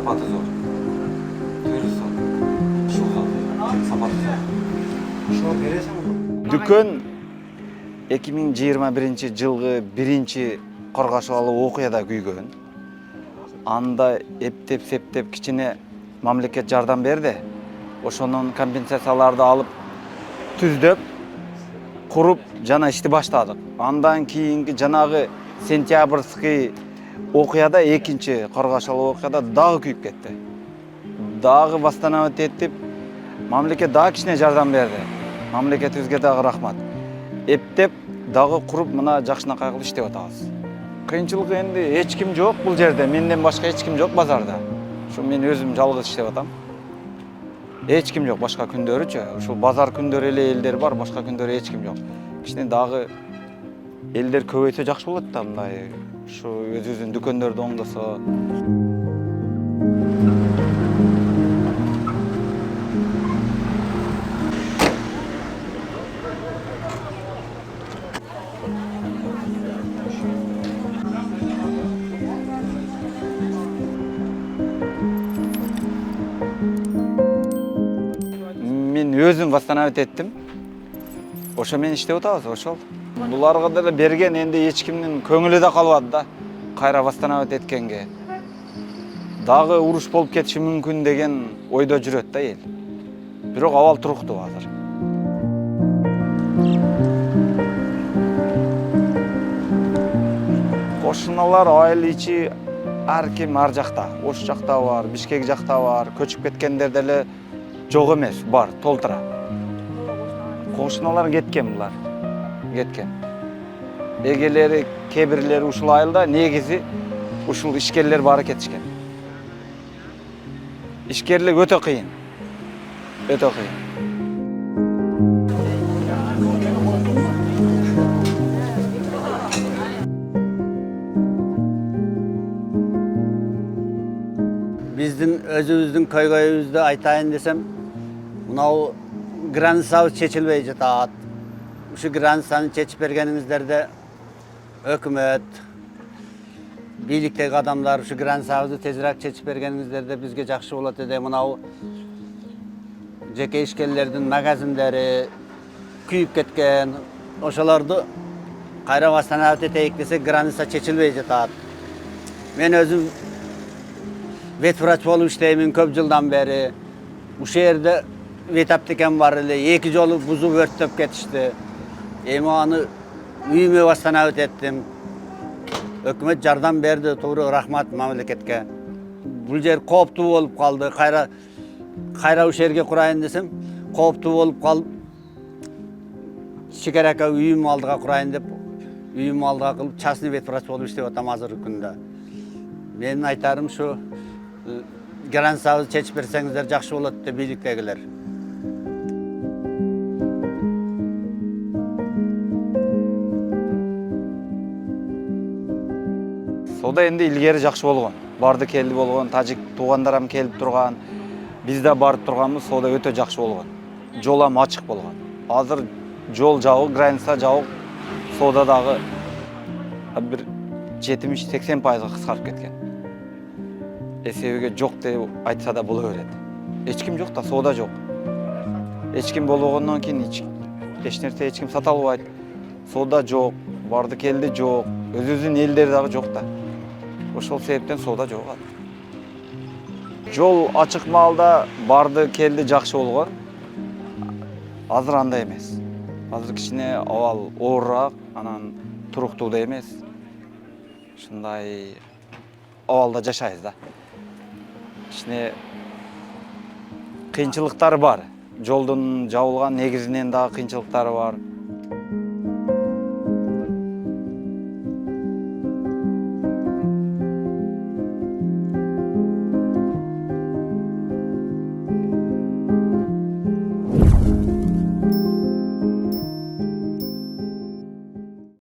сапаты зор. Төрү зор. Шу зор. Сапаты зор. Шо бересің? Дүкөн 2021 жылғы биринчи коргашып алуу окуяда күйгөн. Анда эптеп-септеп кичине мамлекет жардам берди. Ошонун компенсацияларды алып түздөп, куруп жана ишти баштадык. Андан кийинки жанагы сентябрьский окуяда, экинчи коргашып алуу окуяда дагы күйүп кетти. Дагы восстановить этип, мамлекет дагы кичине жардам берди. Мамлекетибизге дагы рахмат. Эптеп дагы куруп мына жакшынакай кылып иштеп атабыз. Кыйынчылык энди эч ким жок бул жерде, менден башка эч ким жок базарда. Ушу мен өзүм жалгыз иштеп атам. Эч ким жок башка күндөрүчү. Ушул базар күндөрү эле элдер бар, башка күндөрү эч ким жок. Кичине дагы элдер көбөйтсө жакшы болот да, мындай ушу өзүбүздүн дүкөндөрдү оңдосо. Мен өзүм восстановить еттим. Ошо менен иштеп атабыз, ошол. Буларга деле берген, энди эч кимдин көңүлү да калбады да, кайра восстановить эткенге. Дагы уруш болуп кетиши мүмкүн деген ойдо жүрөт да эл. Бирок абал туруктуу азыр. Кошуналар айыл ичи ар ким ар жакта. Ош жакта бар, Бишкек жакта бар, көчүп кеткендер деле жок эмес, бар, толтура. Кошуналар кеткен булар. Кеткен. Эгелери, кебирлери ушул айылда, негизи ушул ишкерлер бары кетишкен. Ишкерлик өтө кыйын. Өтө кыйын. Биздин өзүбүздүн көйгөйүбүздү айтайын десем, мынау границабыз чечилбей жатат. Ушу границаны чечип бергениңиздерде өкмөт, бийликтеги адамдар ушу границабызды тезирээк чечип бергениңиздерде бизге жакшы болот эди. Мынау жеке ишкерлердин магазиндери күйүп кеткен. Ошолорду кайра восстановить этейик десек, граница чечилбей жатат. Мен өзүм ветврач болуп иштеймин көп жылдан бери. Ушул жерде ветаптекен бар эле, 2 жолу бузуп өрттөп кетишти. Эми аны үйүмө восстановить эттим. Өкмөт жардам берди, туура рахмат мамлекетке. Бул жер кооптуу болуп калды. Кайра ушул жерге курайын десем, кооптуу болуп калып, Шекерака үйүм алдыга курайын деп, үйүм алдыга кылып, частный ветврач болуп иштеп атам азыркы күндө. Менин айтарым ушу, границабызды чечип берсеңиздер жакшы болот деп бийликтегилер. Соода энди илгери жакшы болгон. Барды келди болгон, тажик туугандарым келип турган, биз да барып турганбыз, соода өтө жакшы болгон. Жол ам ачык болгон. Азыр жол жабык, граница жабык, соода дагы бир 70-80% кыскарып кеткен. Эсебиге жок деп айтса да боло берет. Эч ким жок да, соода жок. Эч ким болгондон кийин эч нерсе эч ким сата албайт. Соода жок, барды келди жок, өзүбүздүн элдер дагы жок да. Ошол себептен соода жок. Жол ачык маалда барды келди жакшы болгон. Азыр андай эмес. Азыр кичине абал оорураак, анан туруктуу да эмес. Ушундай абалда жашайбыз да. Кичине кыйынчылыктар бар. Жолдун жабылган негизинен дагы кыйынчылыктары бар.